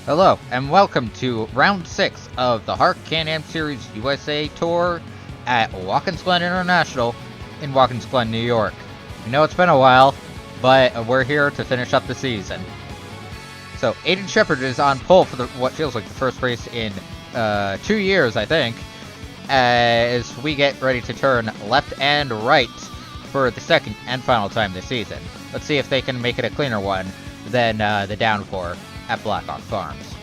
Hello, and welcome to Round 6 of the HARC Can-Am Series USA Tour at Watkins Glen International in Watkins Glen, New York. We know it's been a while, but we're here to finish up the season. So, Aiden Shepard is on pole for what feels like the first race in 2 years, I think, as we get ready to turn left and right for the second and final time this season. Let's see if they can make it a cleaner one than the downpour at Blackhawk Farms.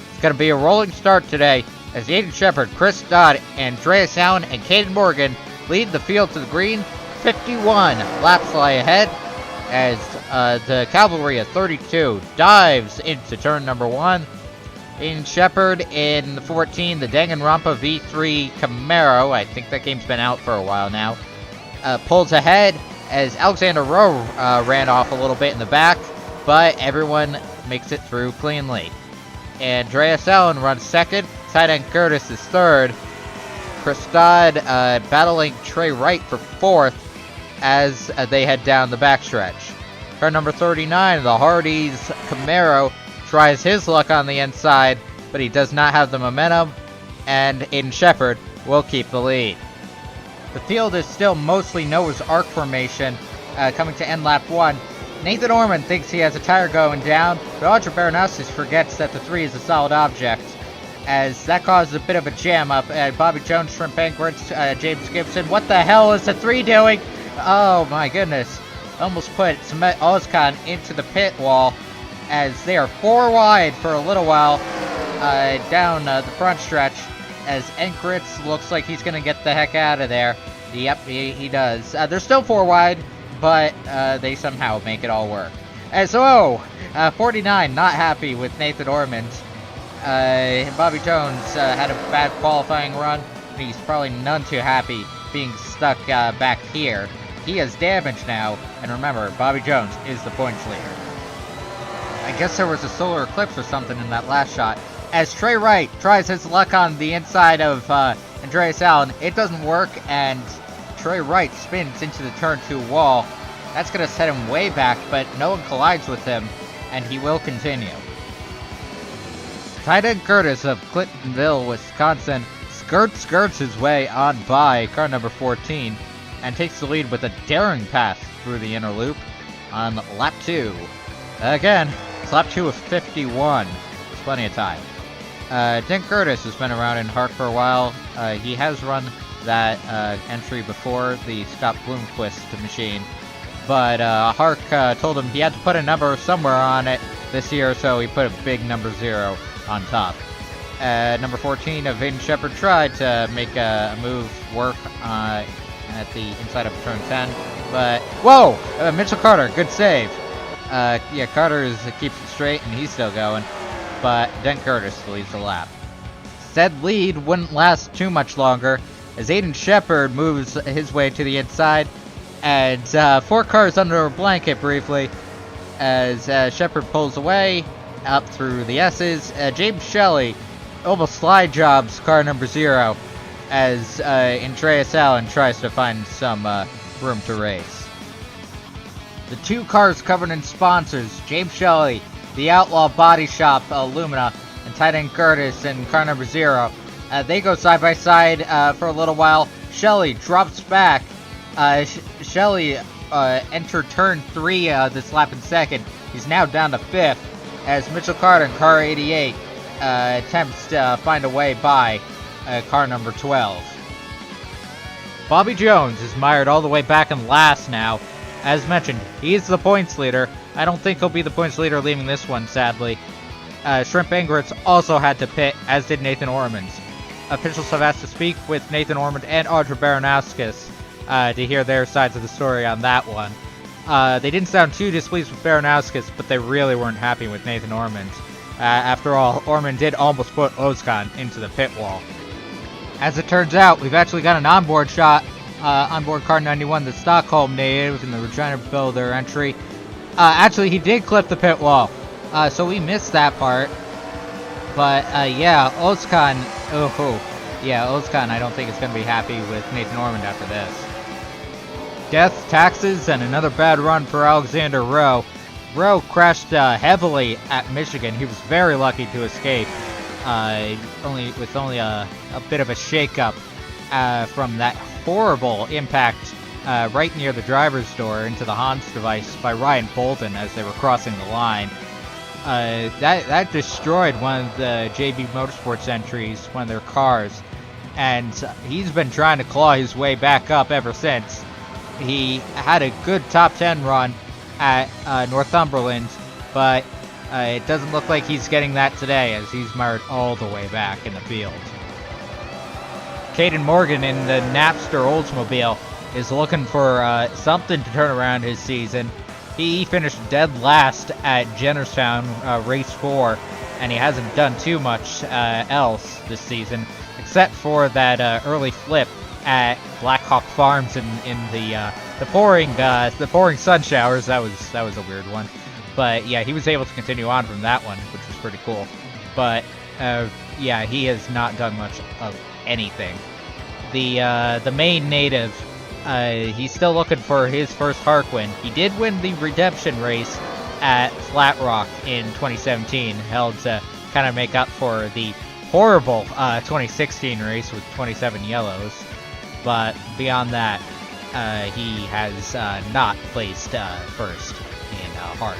It's going to be a rolling start today as Aiden Shepard, Chris Dodd, Andreas Allen, and Caden Morgan lead the field to the green. 51 laps lie ahead as the Cavalry of 32 dives into turn number 1. Aiden Shepard in the 14, the Danganronpa V3 Camaro, I think that game's been out for a while now, pulls ahead as Alexander Rowe ran off a little bit in the back, but everyone makes it through cleanly. Andreas Allen runs second, tight end Curtis is third, Chris Dodd battling Trey Wright for fourth as they head down the backstretch. Car number 39, the Hardee's Camaro, tries his luck on the inside, but he does not have the momentum, and Aiden Shepard will keep the lead. The field is still mostly Noah's Arc formation, coming to end lap 1. Nathan Orman thinks he has a tire going down, but Audra Baranowski forgets that the 3 is a solid object, as that causes a bit of a jam up. Bobby Jones, Shrimp Banquets, James Gibson, what the hell is the 3 doing? Oh my goodness, almost put Ozcon into the pit wall, as they are 4 wide for a little while down the front stretch, as Enkritz looks like he's going to get the heck out of there. Yep, he does. They're still 4 wide, but they somehow make it all work. And so, 49 not happy with Nathan Ormond. Bobby Jones had a bad qualifying run, and he's probably none too happy being stuck back here. He has damage now, and remember, Bobby Jones is the points leader. I guess there was a solar eclipse or something in that last shot, as Trey Wright tries his luck on the inside of Andreas Allen. It doesn't work, and Trey Wright spins into the turn 2 wall. That's going to set him way back, but no one collides with him, and he will continue. Tight end Curtis of Clintonville, Wisconsin, skirts his way on by car number 14, and takes the lead with a daring pass through the inner loop on lap 2. Again, it's lap 2 of 51. There's plenty of time. Dan Curtis has been around in HARC for a while. He has run that entry before, the Scott Bloomquist machine, but HARC told him he had to put a number somewhere on it this year, so he put a big number 0 on top. Number 14 of Aiden Shepard tried to make a move work at the inside of turn 10, but whoa! Mitchell Carter, good save. Yeah, Carter keeps it straight and he's still going, but Dan Curtis leads the lap. Said lead wouldn't last too much longer, as Aiden Shepard moves his way to the inside, and 4 cars under a blanket briefly, as Shepard pulls away, up through the S's. James Shelley almost slide jobs car number 0, as Andreas Allen tries to find some room to race. The 2 cars covered in sponsors, James Shelley, the Outlaw Body Shop, Lumina, and tight end Curtis in car number 0. They go side by side for a little while. Shelley drops back. Shelley entered turn 3 this lap in second. He's now down to 5th, as Mitchell Carter in car 88 attempts to find a way by car number 12. Bobby Jones is mired all the way back in last now. As mentioned, he's the points leader. I don't think he'll be the points leader leaving this one, sadly. Shrimp Banquets also had to pit, as did Nathan Ormond. Officials have asked to speak with Nathan Ormond and Audra Baranowski to hear their sides of the story on that one. They didn't sound too displeased with Baranowski, but they really weren't happy with Nathan Ormond. After all, Ormond did almost put Ozcon into the pit wall. As it turns out, we've actually got an onboard shot, onboard car 91, the Stockholm native in the Regina Builder entry. Actually, he did clip the pit wall, so we missed that part. But, yeah, Ozcon, Ozcon I don't think is going to be happy with Nathan Ormond after this. Death, taxes, and another bad run for Alexander Rowe, Rowe crashed heavily at Michigan. He was very lucky to escape, only a bit of a shakeup from that horrible impact right near the driver's door into the Hans device by Ryan Bolton as they were crossing the line. That destroyed one of the JB Motorsports entries, one of their cars, and he's been trying to claw his way back up ever since. He had a good top 10 run at Northumberland, but it doesn't look like he's getting that today as he's mired all the way back in the field. Caden Morgan in the Napster Oldsmobile is looking for something to turn around his season. He finished dead last at Jennerstown race 4, and he hasn't done too much else this season, except for that early flip at Blackhawk Farms in the pouring sun showers. That was a weird one, but yeah, he was able to continue on from that one, which was pretty cool. But yeah, he has not done much of anything. The main native, he's still looking for his first HARC win. He did win the redemption race at Flat Rock in 2017, held to kind of make up for the horrible 2016 race with 27 yellows. But beyond that, he has not placed first in HARC.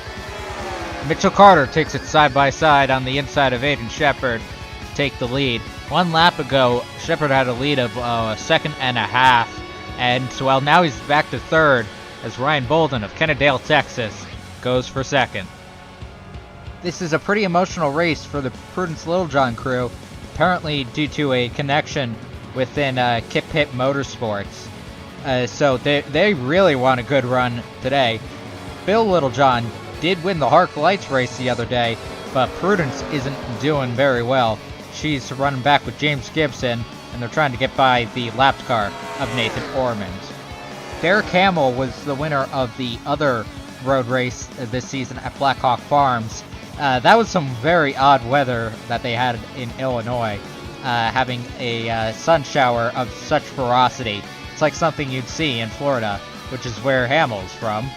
Mitchell Carter takes it side by side on the inside of Aiden Shepard to take the lead. 1 lap ago, Shepard had a lead of a second and a half, and well, now he's back to third as Ryan Bolden of Kennedale, Texas, goes for second. This is a pretty emotional race for the Prudence Littlejohn crew, apparently due to a connection within Kip Hit Motorsports. So they really want a good run today. Bill Littlejohn did win the HARC Lights race the other day, but Prudence isn't doing very well. She's running back with James Gibson, and they're trying to get by the lapped car of Nathan Ormond. Derek Hamill was the winner of the other road race this season at Blackhawk Farms. That was some very odd weather that they had in Illinois, having a sun shower of such ferocity. It's like something you'd see in Florida, which is where Hamill's from.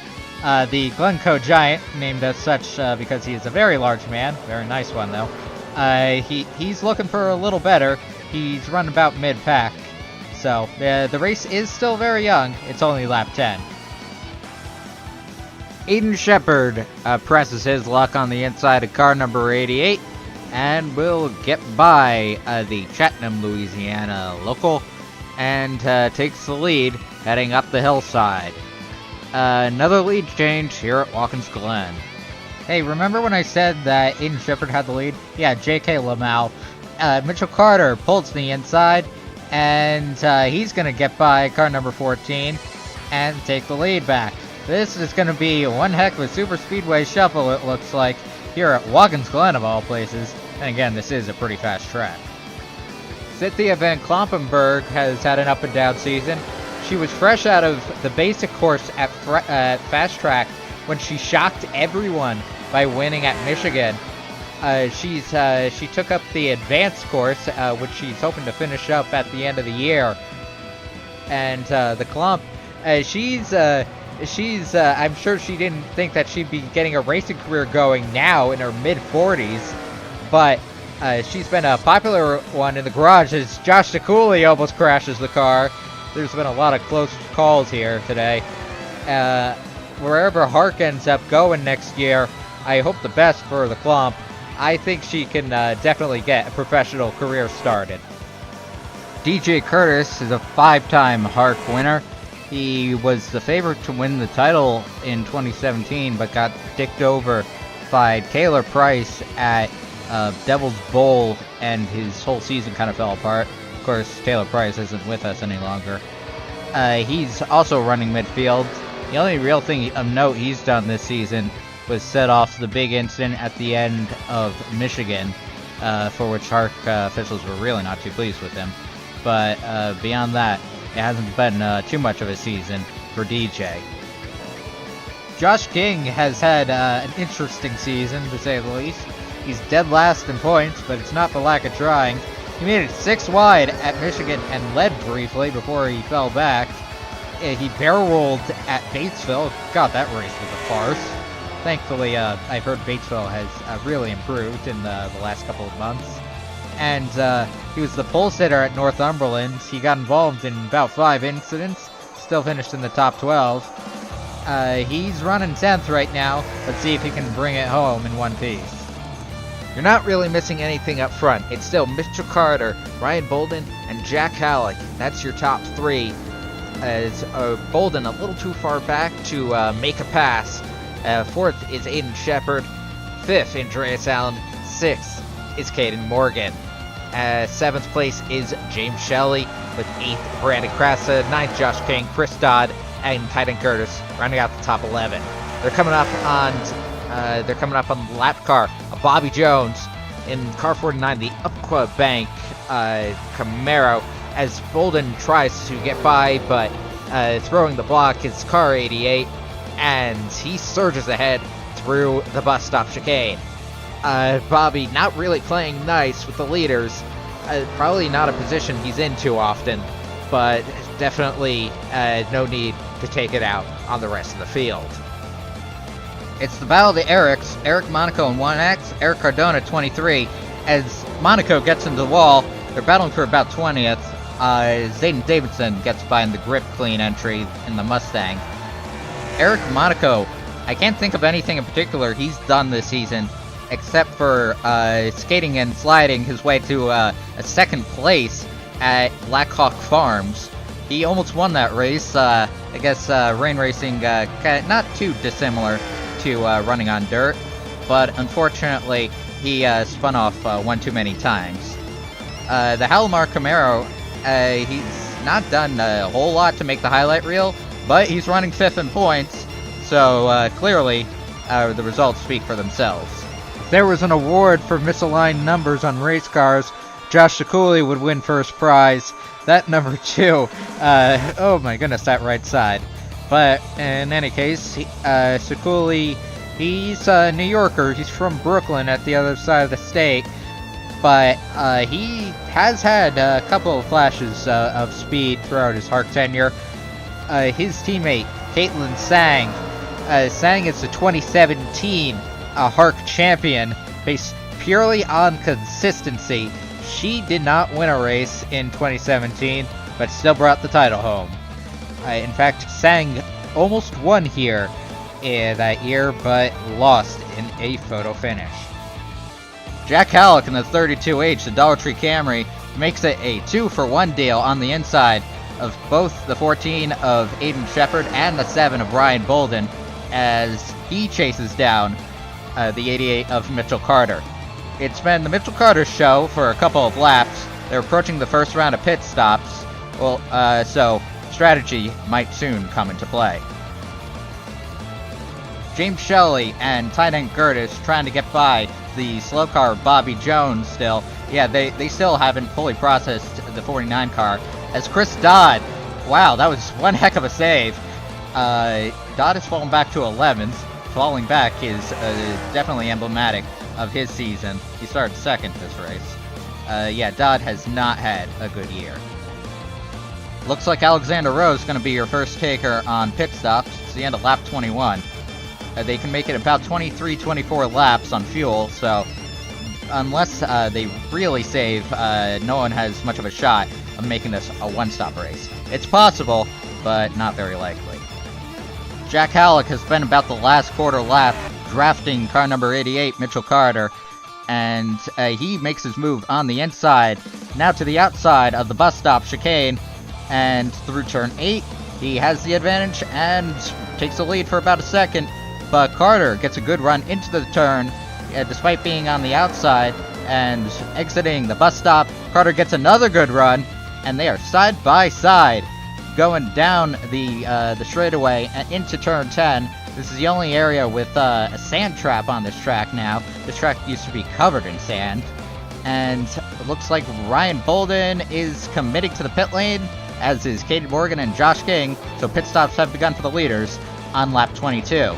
The Glencoe Giant, named as such because he is a very large man, very nice one though, he's looking for a little better. He's running about mid-pack, so the race is still very young. It's only lap 10. Aiden Shepard presses his luck on the inside of car number 88 and will get by the Chatham, Louisiana local and takes the lead heading up the hillside. Another lead change here at Watkins Glen. Hey, remember when I said that Aiden Shepard had the lead? Yeah, J.K. Lamau. Mitchell Carter pulls to the inside, and he's going to get by car number 14 and take the lead back. This is going to be one heck of a super speedway shuffle, it looks like, here at Watkins Glen of all places. And again, this is a pretty fast track. Cynthia Van Klompenberg has had an up and down season. She was fresh out of the basic course at Fast Track when she shocked everyone by winning at Michigan. She took up the advanced course, which she's hoping to finish up at the end of the year. And the Klump, I'm sure she didn't think that she'd be getting a racing career going now in her mid-40s, but she's been a popular one in the garage as Josh DeCooley almost crashes the car. There's been a lot of close calls here today. Wherever HARC ends up going next year, I hope the best for the Klump. I think she can definitely get a professional career started. DJ Curtis is a 5-time HARC winner. He was the favorite to win the title in 2017, but got dicked over by Taylor Price at Devil's Bowl, and his whole season kind of fell apart. Of course, Taylor Price isn't with us any longer. He's also running midfield. The only real thing of note he's done this season was set off the big incident at the end of Michigan, for which HARC officials were really not too pleased with him. But beyond that, it hasn't been too much of a season for DJ. Josh King has had an interesting season, to say the least. He's dead last in points, but it's not for lack of trying. He made it 6 wide at Michigan and led briefly before he fell back. He barrel rolled at Batesville. God, that race was a farce. Thankfully, I've heard Batesville has really improved in the last couple of months. And he was the pole sitter at Northumberland. He got involved in about 5 incidents, still finished in the top 12. He's running 10th right now. Let's see if he can bring it home in one piece. You're not really missing anything up front. It's still Mitchell Carter, Ryan Bolden, and Jack Halleck. That's your top 3. As Bolden a little too far back to make a pass. 4th is Aiden Shepard. 5th, Andreas Allen. 6th is Caden Morgan. 7th place is James Shelley, with 8th Brandon Crassa, 9th Josh King, Chris Dodd, and Titan Curtis rounding out the top 11. They're coming up on the lap car. Bobby Jones in car 49, the Umpqua Bank Camaro, as Bolden tries to get by, but throwing the block is car 88, and he surges ahead through the bus stop chicane. Bobby not really playing nice with the leaders. Probably not a position he's in too often, but definitely no need to take it out on the rest of the field. It's the battle of the Erics. Eric Monaco in 1X, Eric Cardona 23. As Monaco gets into the wall, they're battling for about 20th. Zayden Davidson gets by in the grip clean entry in the Mustang. Eric Monaco, I can't think of anything in particular he's done this season, except for skating and sliding his way to a 2nd place at Black Hawk Farms. He almost won that race. I guess rain racing not too dissimilar to running on dirt, but unfortunately he spun off one too many times. The Halmar Camaro, he's not done a whole lot to make the highlight reel, but he's running 5th in points, so clearly the results speak for themselves. If there was an award for misaligned numbers on race cars, Josh Shakuli would win first prize. That number 2, oh my goodness, that right side. But in any case, Shakuli, he's a New Yorker. He's from Brooklyn at the other side of the state. But he has had a couple of flashes of speed throughout his HARC tenure. His teammate, Caitlin Sang. Sang is the 2017 HARC champion, based purely on consistency. She did not win a race in 2017, but still brought the title home. In fact, Sang almost won here that year, but lost in a photo finish. Jack Halleck in the 32H, the Dollar Tree Camry, makes it a 2-for-1 deal on the inside of both the 14 of Aiden Shepard and the 7 of Ryan Bolden, as he chases down the 88 of Mitchell Carter. It's been the Mitchell Carter show for a couple of laps. They're approaching the first round of pit stops. Well, so strategy might soon come into play. James Shelley and tight end Curtis trying to get by the slow car Bobby Jones still. Yeah, they still haven't fully processed the 49 car. As Chris Dodd, wow, that was one heck of a save. Dodd has fallen back to 11th. Falling back is definitely emblematic of his season. He started 2nd this race. Yeah, Dodd has not had a good year. Looks like Alexander Rowe is going to be your first taker on pit stops. It's the end of lap 21. They can make it about 23-24 laps on fuel, so unless they really save, no one has much of a shot of making this a one-stop race. It's possible, but not very likely. Jack Halleck has spent about the last quarter lap drafting car number 88, Mitchell Carter, and he makes his move on the inside, now to the outside of the bus stop chicane, and through turn 8, he has the advantage and takes the lead for about a second, but Carter gets a good run into the turn, despite being on the outside, and exiting the bus stop, Carter gets another good run, and they are side by side, going down the straightaway and into turn 10. This is the only area with a sand trap on this track now. This track used to be covered in sand. And it looks like Ryan Bolden is committing to the pit lane, as is Caden Morgan and Josh King. So pit stops have begun for the leaders on lap 22.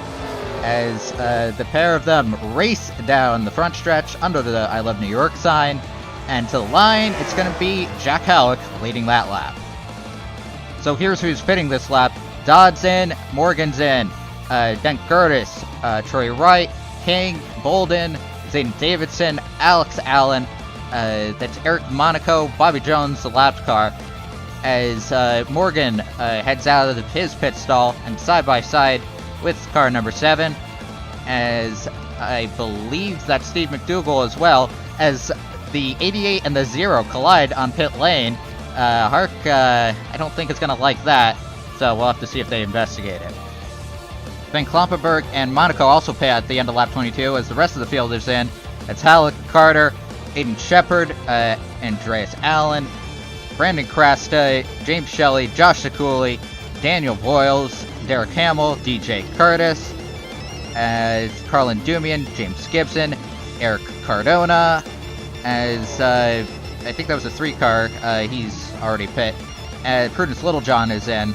As the pair of them race down the front stretch under the I Love New York sign. And to the line, it's going to be Jack Halleck leading that lap. So here's who's pitting this lap. Dodd's in, Morgan's in. Then Curtis, Troy Wright, King, Bolden, Zayden Davidson, Alex Allen, that's Eric Monaco, Bobby Jones, the lapped car, as Morgan heads out of his pit stall and side by side with car number 7, as I believe that's Steve McDougall as well, as the 88 and the 0 collide on pit lane. HARC, I don't think is going to like that, so we'll have to see if they investigate it. Van Klompenberg and Monaco also pay at the end of lap 22 as the rest of the field is in. It's Halleck, Carter, Aiden Shepard, Andreas Allen, Brandon Crasta, James Shelley, Josh Shakuli, Daniel Boyles, Derek Hamill, DJ Curtis, Carlin Dumian, James Gibson, Eric Cardona, as I think that was a 3-car, he's already pit. Prudence Littlejohn is in,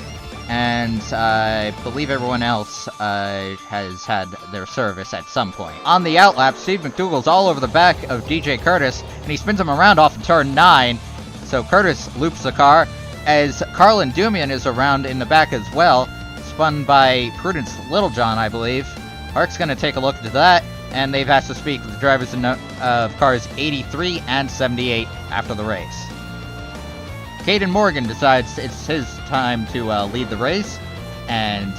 and I believe everyone else has had their service at some point. On the outlap, Steve McDougall's all over the back of DJ Curtis, and he spins him around off of turn 9, so Curtis loops the car, as Carlin Dumian is around in the back as well, spun by Prudence Littlejohn, I believe. HARC's going to take a look at that, and they've asked to speak with the drivers of cars 83 and 78 after the race. Caden Morgan decides it's his time to lead the race, and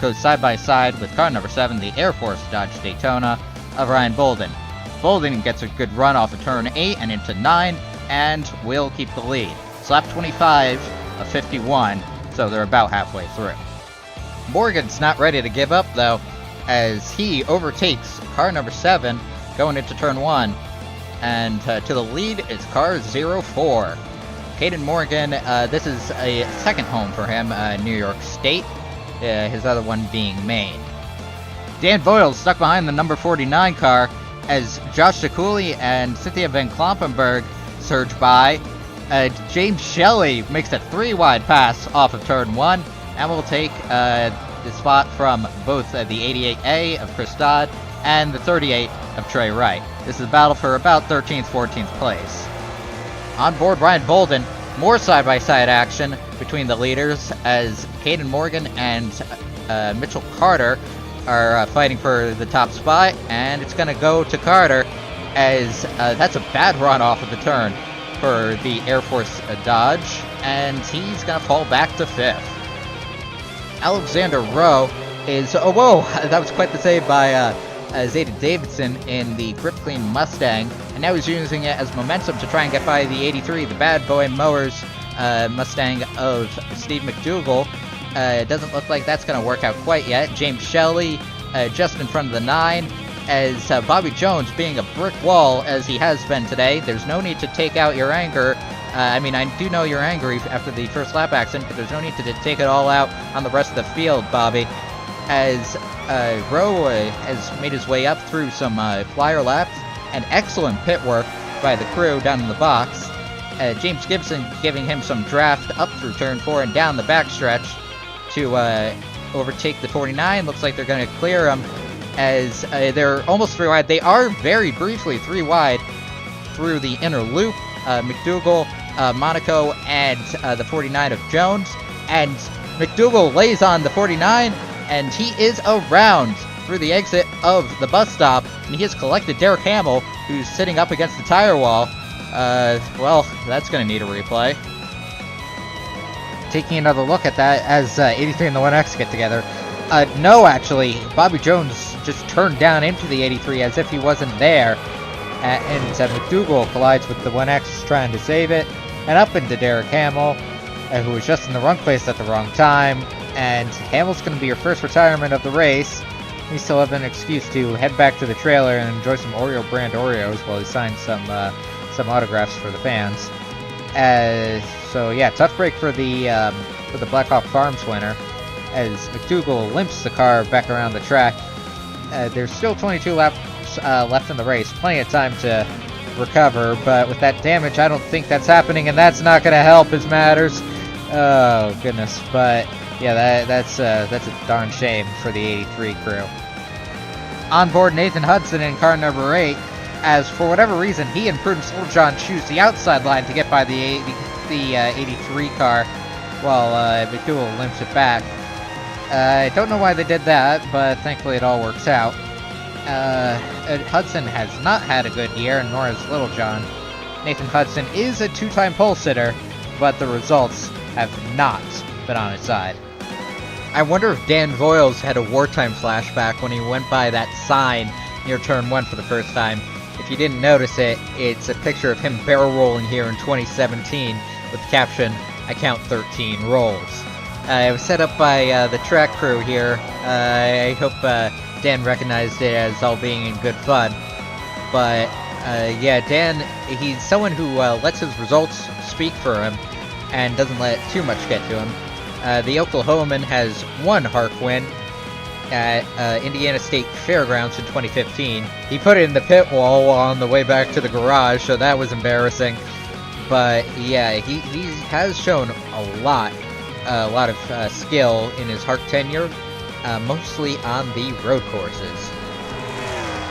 goes side by side with car number 7, the Air Force Dodge Daytona of Ryan Bolden. Bolden gets a good run off of turn 8 and into 9, and will keep the lead. It's lap 25 of 51, so they're about halfway through. Morgan's not ready to give up though, as he overtakes car number 7 going into turn 1, and to the lead is car 04. Caden Morgan, this is a second home for him, New York State, his other one being Maine. Dan Boyle stuck behind the number 49 car as Josh Shakuli and Cynthia Van Klompenberg surge by. James Shelley makes a 3-wide pass off of turn 1 and will take the spot from both the 88A of Chris Dodd and the 38 of Trey Wright. This is a battle for about 13th, 14th place. On board Ryan Bolden, more side-by-side action between the leaders as Caden Morgan and Mitchell Carter are fighting for the top spot, and it's going to go to Carter as that's a bad run off of the turn for the Air Force Dodge, and he's going to fall back to 5th. Alexander Rowe is, oh whoa, that was quite the save by Zayden Davidson in the Grip Clean Mustang, and now he's using it as momentum to try and get by the 83, the Bad Boy Mowers Mustang of Steve McDougall. It doesn't look like that's going to work out quite yet. James Shelley just in front of the 9, as Bobby Jones being a brick wall as he has been today. There's no need to take out your anger. I mean, I do know you're angry after the first lap accident, but there's no need to take it all out on the rest of the field, Bobby. As Rowe has made his way up through some flyer laps, and excellent pit work by the crew down in the box. James Gibson giving him some draft up through turn 4 and down the backstretch to overtake the 49. Looks like they're going to clear him as they're almost 3 wide. They are very briefly 3 wide through the inner loop. McDougall, Monaco, and the 49 of Jones. And McDougall lays on the 49, and he is around through the exit of the bus stop, and he has collected Derek Hamill, who's sitting up against the tire wall. Well, that's going to need a replay. Taking another look at that as 83 and the 1X get together. No, actually, Bobby Jones just turned down into the 83 as if he wasn't there. And McDougall collides with the 1X trying to save it, and up into Derek Hamill, who was just in the wrong place at the wrong time. And Hamill's going to be your first retirement of the race. We still have an excuse to head back to the trailer and enjoy some Oreo brand Oreos while he signs some autographs for the fans. So yeah, tough break for the Blackhawk Farms winner, as McDougall limps the car back around the track. There's still 22 laps left in the race, plenty of time to recover, but with that damage, I don't think that's happening, and that's not going to help his matters. Oh goodness, but yeah, that's a darn shame for the 83 crew. On board Nathan Hudson in car number 8, as for whatever reason he and Prudence Littlejohn choose the outside line to get by the 83 car, while McDougall limps it back. I don't know why they did that, but thankfully it all works out. Hudson has not had a good year, nor has Littlejohn. Nathan Hudson is a two-time pole sitter, but the results have not been on his side. I wonder if Dan Voiles had a wartime flashback when he went by that sign near turn 1 for the first time. If you didn't notice it, it's a picture of him barrel rolling here in 2017 with the caption, "I count 13 rolls." It was set up by the track crew here. I hope Dan recognized it as all being in good fun. But yeah, Dan, he's someone who lets his results speak for him and doesn't let too much get to him. The Oklahoman has one HARC win at Indiana State Fairgrounds in 2015. He put it in the pit wall on the way back to the garage, so that was embarrassing. But yeah, he has shown a lot of skill in his HARC tenure, mostly on the road courses.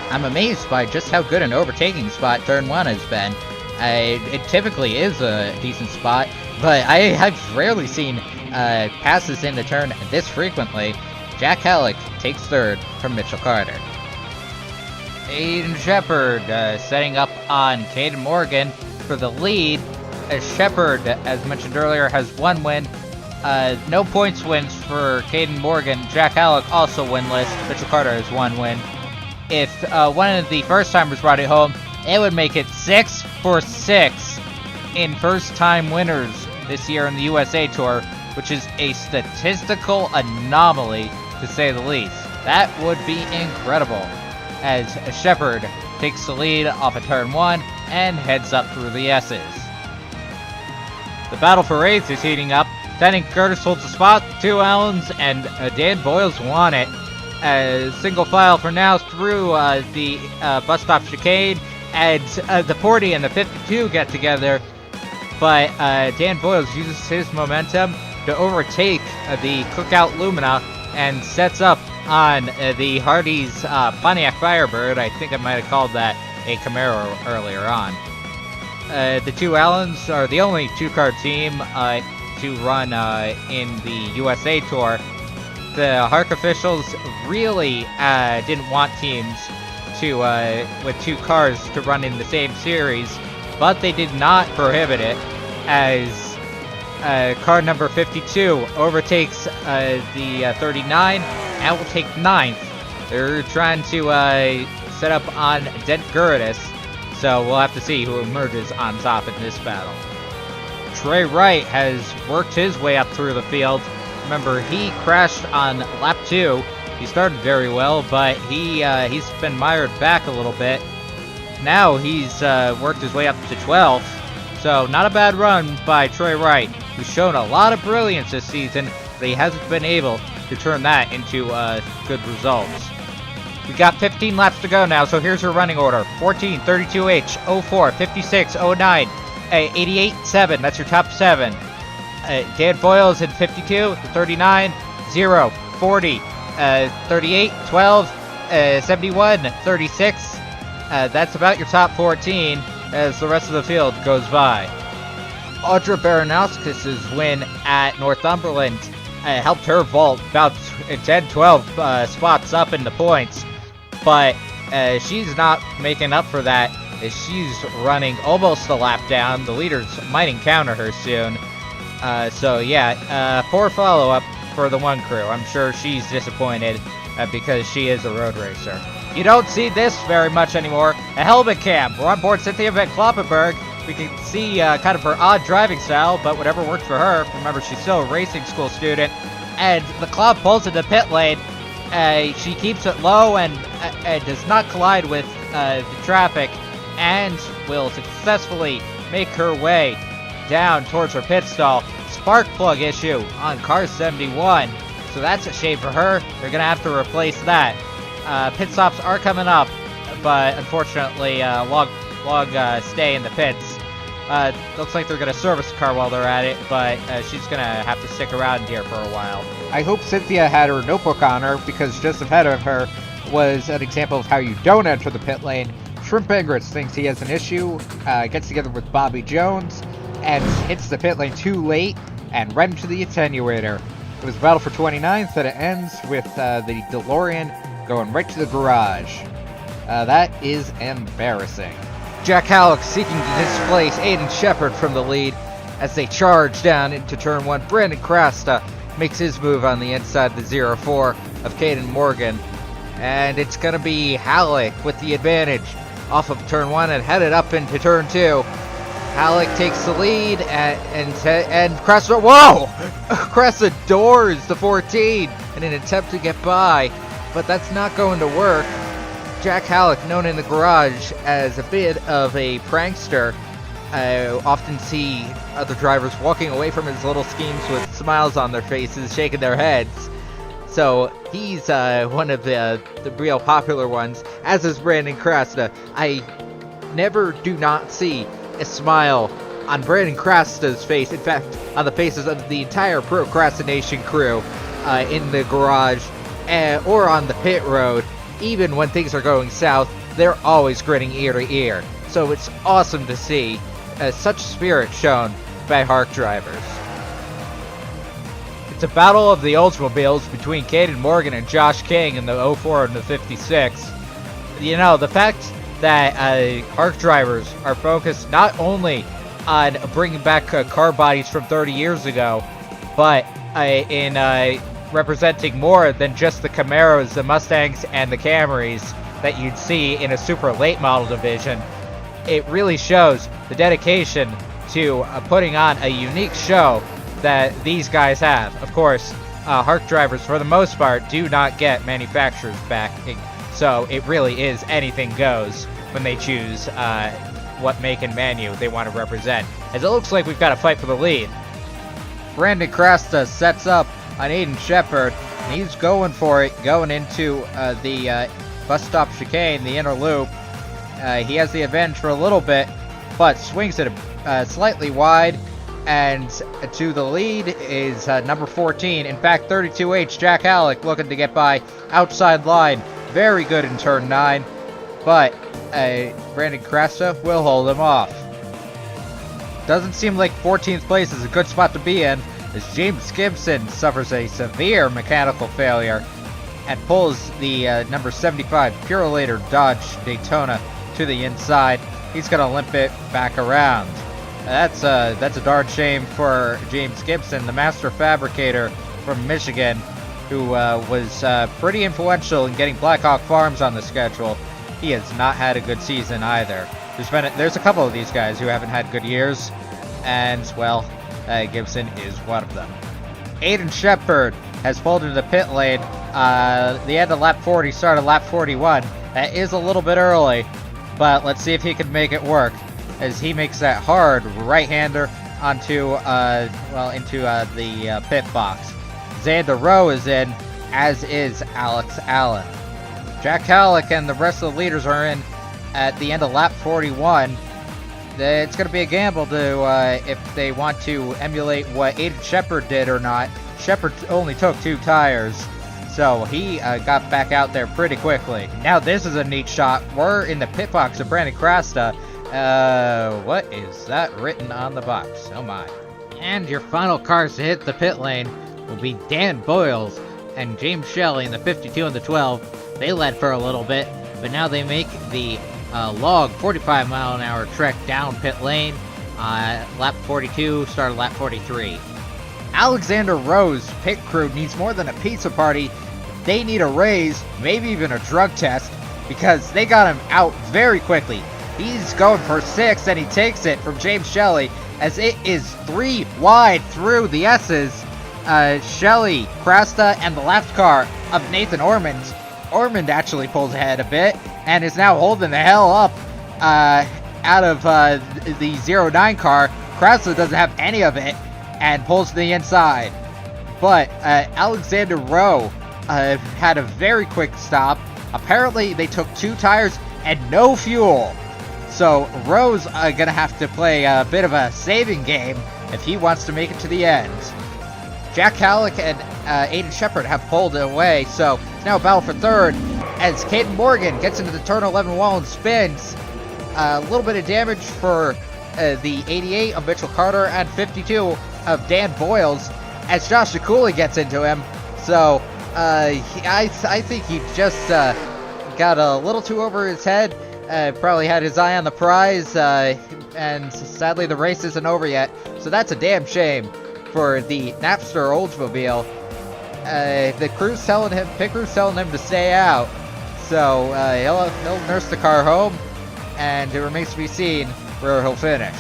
I'm amazed by just how good an overtaking spot turn 1 has been. It typically is a decent spot, but I have rarely seen passes into turn this frequently. Jack Halleck takes third from Mitchell Carter. Aiden Shepard setting up on Caden Morgan for the lead. Shepard, as mentioned earlier, has one win. No points wins for Caden Morgan. Jack Halleck also winless. Mitchell Carter has one win. If one of the first-timers brought it home, it would make it 6 for 6 in first-time winners this year in the USA Tour, which is a statistical anomaly, to say the least. That would be incredible, as Shepard takes the lead off of turn 1 and heads up through the S's. The battle for 8th is heating up. Danny Curtis holds the spot, 2 Allens, and Dan Voiles won it. Single file for now through the bus stop chicane, and the 40 and the 52 get together, but Dan Voiles uses his momentum to overtake the Cookout Lumina and sets up on the Hardee's Pontiac Firebird. I think I might have called that a Camaro earlier on. The 2 Allens are the only 2-car team to run in the USA Tour. The HARC officials really didn't want teams to with 2 cars to run in the same series, but they did not prohibit it, as car number 52 overtakes the 39 and will take 9th. They're trying to set up on Dent Gurridis, so we'll have to see who emerges on top in this battle. Trey Wright has worked his way up through the field. Remember, he crashed on lap 2. He started very well, but he's been mired back a little bit. Now he's worked his way up to 12th, so not a bad run by Troy Wright, who's shown a lot of brilliance this season, but he hasn't been able to turn that into good results. We got 15 laps to go now, so here's your running order. 14, 32H, 04, 56, 09, 88, 7. That's your top 7. Dan Voiles in 52, 39, 0, 40, 38, 12, 71, 36. That's about your top 14 as the rest of the field goes by. Audra Baranowskis' win at Northumberland helped her vault about 10, 12 spots up in the points, but she's not making up for that as she's running almost a lap down. The leaders might encounter her soon. So yeah, poor follow-up for the 1 crew. I'm sure she's disappointed because she is a road racer. You don't see this very much anymore. A helmet cam. We're on board Cynthia Van Kloppenberg. We can see kind of her odd driving style, but whatever worked for her. Remember, she's still a racing school student. And the Cloud pulls into pit lane. She keeps it low and does not collide with the traffic, and will successfully make her way down towards her pit stall. Spark plug issue on car 71, so that's a shame for her. They're gonna have to replace that. Pit stops are coming up, but unfortunately, long stay in the pits. Looks like they're gonna service the car while they're at it, but she's gonna have to stick around here for a while. I hope Cynthia had her notebook on her, because just ahead of her was an example of how you don't enter the pit lane. Shrimp Ingris thinks he has an issue, gets together with Bobby Jones, and hits the pit lane too late and right into the attenuator. It was a battle for 29th, and it ends with the DeLorean going right to the garage. That is embarrassing. Jack Halleck seeking to displace Aiden Shepard from the lead as they charge down into turn 1. Brandon Crasta makes his move on the inside of the 0-4 of Caden Morgan. And it's going to be Halleck with the advantage off of turn 1 and headed up into turn 2. Halleck takes the lead and Crasta, whoa! Crasta doors the 14 in an attempt to get by, but that's not going to work. Jack Halleck, known in the garage as a bit of a prankster, often see other drivers walking away from his little schemes with smiles on their faces, shaking their heads. So he's one of the real popular ones, as is Brandon Crasta. I never do not see a smile on Brandon Crasta's face. In fact, on the faces of the entire Procrastination crew in the garage or on the pit road. Even when things are going south, they're always grinning ear to ear. So it's awesome to see such spirit shown by HARC drivers. It's a battle of the Oldsmobiles between Caden Morgan and Josh King in the 04 and the 56. You know, the fact that HARC drivers are focused not only on bringing back car bodies from 30 years ago, but in representing more than just the Camaros, the Mustangs, and the Camrys that you'd see in a super late model division. It really shows the dedication to putting on a unique show that these guys have. Of course, HARC drivers, for the most part, do not get manufacturers backing, so it really is anything goes when they choose what make and manu they want to represent. As it looks like we've got a fight for the lead. Brandon Crasta sets up on Aiden Shepard, and he's going for it, going into the bus stop chicane, the inner loop. He has the advantage for a little bit, but swings it slightly wide, and to the lead is number 14. In fact, 32H, Jack Halleck, looking to get by outside line. Very good in turn 9, but Brandon Crasta will hold him off. Doesn't seem like 14th place is a good spot to be in, as James Gibson suffers a severe mechanical failure and pulls the number 75 Purolator Dodge Daytona to the inside. He's going to limp it back around. That's a darn shame for James Gibson, the master fabricator from Michigan, who was pretty influential in getting Blackhawk Farms on the schedule. He has not had a good season either. There's a couple of these guys who haven't had good years, and, well, Gibson is one of them. Aiden Shepard has pulled into the pit lane. The end of lap 40, start of lap 41. That is a little bit early, but let's see if he can make it work, as he makes that hard right-hander onto, into the pit box. Xander Rowe is in, as is Alex Allen. Jack Halleck and the rest of the leaders are in at the end of lap 41. It's going to be a gamble to if they want to emulate what Aiden Shepard did or not. Shepard only took 2 tires, so he got back out there pretty quickly. Now this is a neat shot. We're in the pit box of Brandon Crasta. What is that written on the box? Oh my. And your final cars to hit the pit lane will be Dan Boyles and James Shelley in the 52 and the 12. They led for a little bit, but now they make the log 45-mile-an-hour trek down pit lane. Lap 42, start of lap 43. Alexander Rowe's pit crew needs more than a pizza party. They need a raise, maybe even a drug test, because they got him out very quickly. He's going for 6, and he takes it from James Shelley, as it is 3 wide through the S's. Shelley, Crasta, and the left car of Nathan Ormond. Ormond actually pulls ahead a bit, and is now holding the hell up out of the 09 car. Crasta doesn't have any of it, and pulls to the inside. But Alexander Rowe had a very quick stop. Apparently, they took 2 tires and no fuel. So Rowe's going to have to play a bit of a saving game if he wants to make it to the end. Jack Halleck and Aiden Shepard have pulled away, so it's now a battle for third as Caden Morgan gets into the turn 11 wall and spins. A little bit of damage for the 88 of Mitchell Carter and 52 of Dan Boyles, as Josh Cooley gets into him. So I think he just got a little too over his head. Probably had his eye on the prize, and sadly the race isn't over yet. So that's a damn shame for the Napster Oldsmobile. The crew's telling him, pit crew's telling him to stay out. So he'll nurse the car home, and it remains to be seen where he'll finish.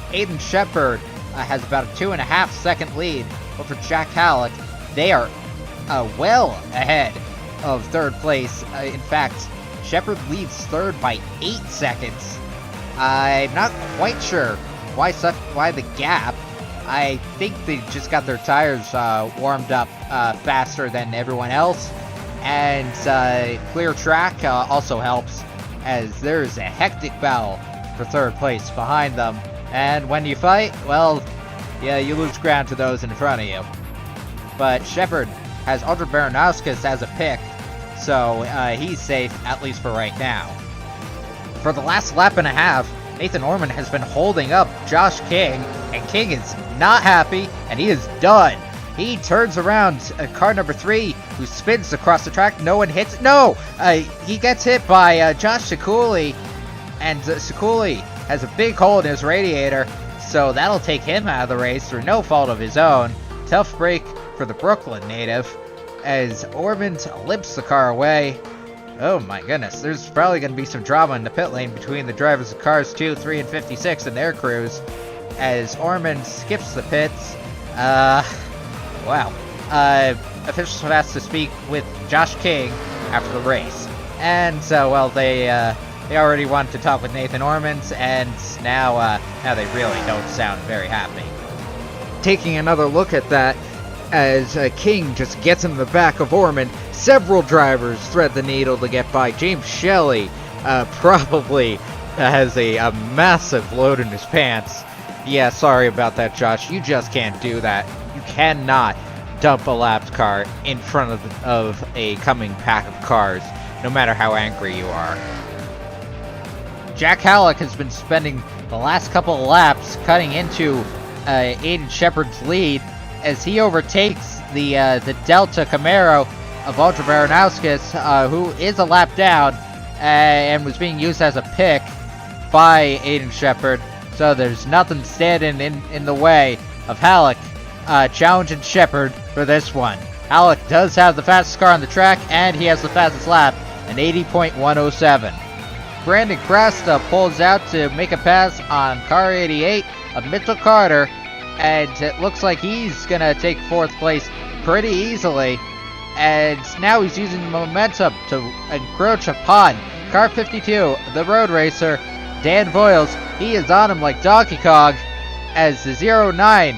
Aiden Shepard has about a 2.5 second lead over Jack Halleck. They are well ahead of third place. In fact, Shepard leads third by 8 seconds. I'm not quite sure why the gap. I think they just got their tires warmed up faster than everyone else. And clear track also helps, as there's a hectic battle for third place behind them. And when you fight, well, yeah, you lose ground to those in front of you. But Shepard has Audra Baranowskis as a pick, so he's safe, at least for right now. For the last lap and a half, Nathan Orman has been holding up Josh King, and King is not happy, and he is done. He turns around car number 3, who spins across the track. No one hits. No! He gets hit by Josh Sekuli, and Sekuli has a big hole in his radiator, so that'll take him out of the race through no fault of his own. Tough break for the Brooklyn native, as Orman limps the car away. Oh my goodness, there's probably going to be some drama in the pit lane between the drivers of cars 2, 3, and 56 and their crews, as Orman skips the pits. Wow. Officials have asked to speak with Josh King after the race. And so, well, they already wanted to talk with Nathan Ormans, and now they really don't sound very happy. Taking another look at that, as King just gets in the back of Orman, several drivers thread the needle to get by. James Shelley probably has a massive load in his pants. Yeah, sorry about that, Josh. You just can't do that. You cannot dump a lapped car in front of a coming pack of cars, no matter how angry you are. Jack Halleck has been spending the last couple of laps cutting into Aiden Shepard's lead, as he overtakes the Delta Camaro of Audra Baranowskis, who is a lap down and was being used as a pick by Aiden Shepard. So there's nothing standing in the way of Halleck challenging Shepard for this one. Halleck does have the fastest car on the track, and he has the fastest lap, an 80.107. Brandon Crasta pulls out to make a pass on car 88 of Mitchell Carter, and it looks like he's going to take fourth place pretty easily. And now he's using momentum to encroach upon car 52, the road racer, Dan Voiles. He is on him like Donkey Kong, as the 09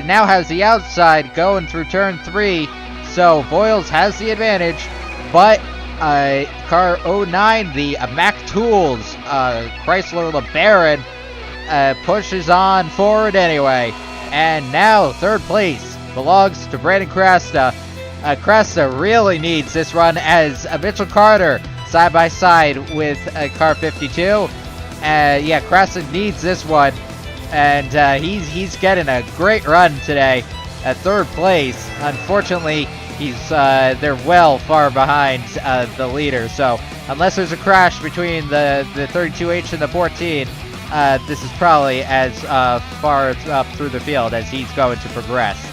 now has the outside going through turn 3. So Voiles has the advantage, but car 09, the Mack Tools Chrysler LeBaron, pushes on forward anyway. And now third place belongs to Brandon Crasta. Crasta really needs this run, as Mitchell Carter side by side with car 52. Yeah, Crasta needs this one, and he's getting a great run today at third place. Unfortunately, they're well far behind the leader. So unless there's a crash between the 32H and the 14, this is probably as far up through the field as he's going to progress.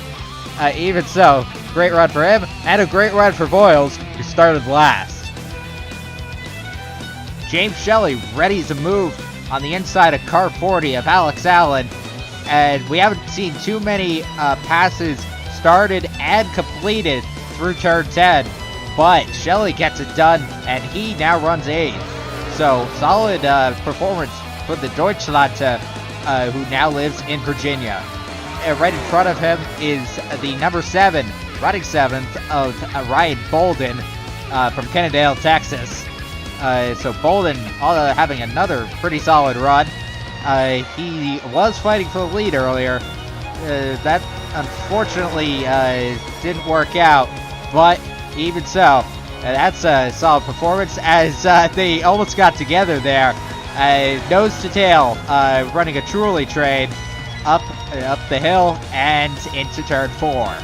Even so, great run for him, and a great run for Voiles, who started last. James Shelley ready to move on the inside of car 40 of Alex Allen, and we haven't seen too many passes started and completed through turn 10, but Shelley gets it done, and he now runs 8th. So solid performance for the Deutschlander, who now lives in Virginia. Right in front of him is the number 7, running 7th, of Ryan Bolden from Kennedale, Texas. So Bolden having another pretty solid run. He was fighting for the lead earlier. That unfortunately didn't work out, but even so, that's a solid performance, as they almost got together there. Nose to tail, running a Truly train up the hill and into turn 4.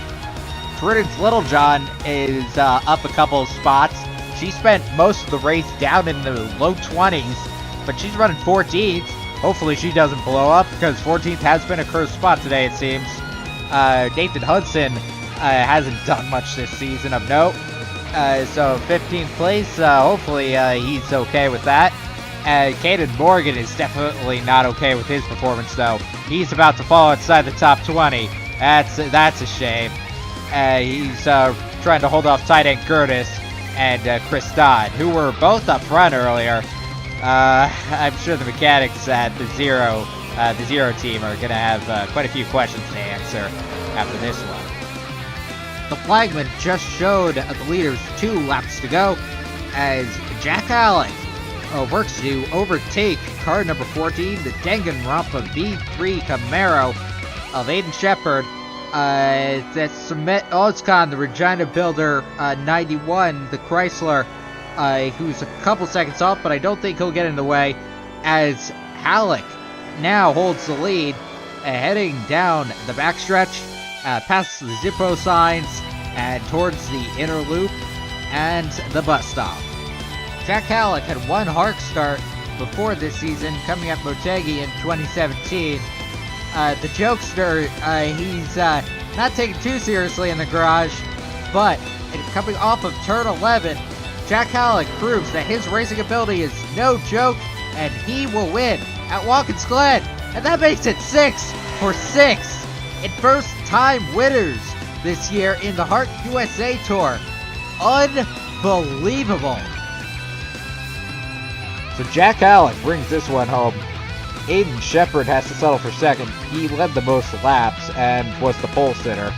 Britain's Littlejohn is up a couple spots. She spent most of the race down in the low 20s, but she's running 14th. Hopefully she doesn't blow up, because 14th has been a cursed spot today, it seems. Nathan Hudson hasn't done much this season of note. So 15th place, hopefully he's okay with that. Caden Morgan is definitely not okay with his performance, though. He's about to fall outside the top 20. That's a shame. He's trying to hold off tight end Curtis and Chris Dodd, who were both up front earlier. I'm sure the mechanics at the zero team are going to have quite a few questions to answer after this one. The flagman just showed the leaders 2 laps to go as Jack Alec works to overtake car number 14, the Danganronpa V3 Camaro of Aiden Shepard. That's Sumet Ozkan, the Regina Builder 91, the Chrysler, who's a couple seconds off, but I don't think he'll get in the way, as Halleck now holds the lead, heading down the backstretch, past the Zippo signs, and towards the inner loop and the bus stop. Jack Halleck had one HARC start before this season, coming at Motegi in 2017. The jokester, he's not taken too seriously in the garage, but coming off of turn 11, Jack Halleck proves that his racing ability is no joke, and he will win at Watkins Glen. And that makes it 6 for 6 in first-time winners this year in the HARC USA Tour. Unbelievable. So Jack Halleck brings this one home. Aiden Shepard has to settle for second. He led the most laps and was the pole sitter.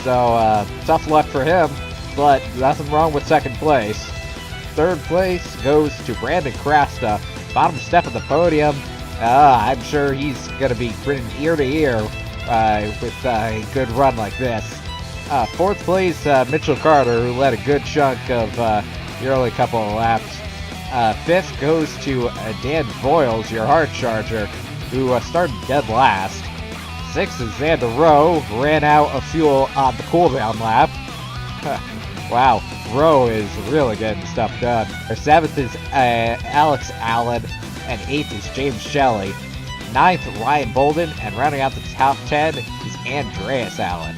So tough luck for him, but nothing wrong with second place. Third place goes to Brandon Crasta. Bottom step of the podium. I'm sure he's going to be grinning ear to ear with a good run like this. Fourth place, Mitchell Carter, who led a good chunk of the early couple of laps. Fifth goes to Dan Boyles, your hard charger, who started dead last. Sixth is Xander Rowe, ran out of fuel on the cooldown lap. Wow, Rowe is really getting stuff done. Our seventh is Alex Allen, and eighth is James Shelley. Ninth, Ryan Bolden, and rounding out the top 10 is Andreas Allen.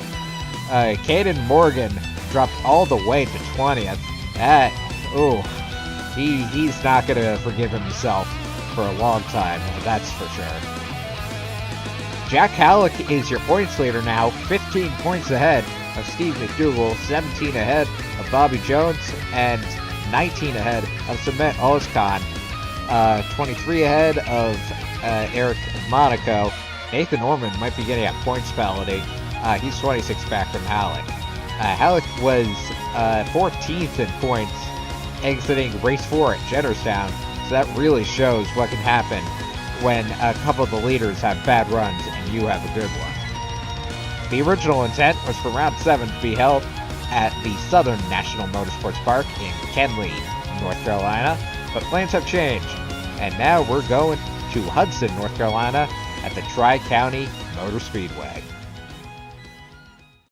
Caden Morgan dropped all the way to 20th. He's not going to forgive himself for a long time, that's for sure. Jack Halleck is your points leader now, 15 points ahead of Steve McDougall, 17 ahead of Bobby Jones, and 19 ahead of Sumet Ozkan, 23 ahead of Eric Monaco. Nathan Norman might be getting a points penalty. He's 26 back from Halleck. Halleck was 14th in points exiting race 4 at Jennerstown, so that really shows what can happen when a couple of the leaders have bad runs and you have a good one. The original intent was for round 7 to be held at the Southern National Motorsports Park in Kenly, North Carolina, but plans have changed, and now we're going to Hudson, North Carolina at the Tri-County Motor Speedway.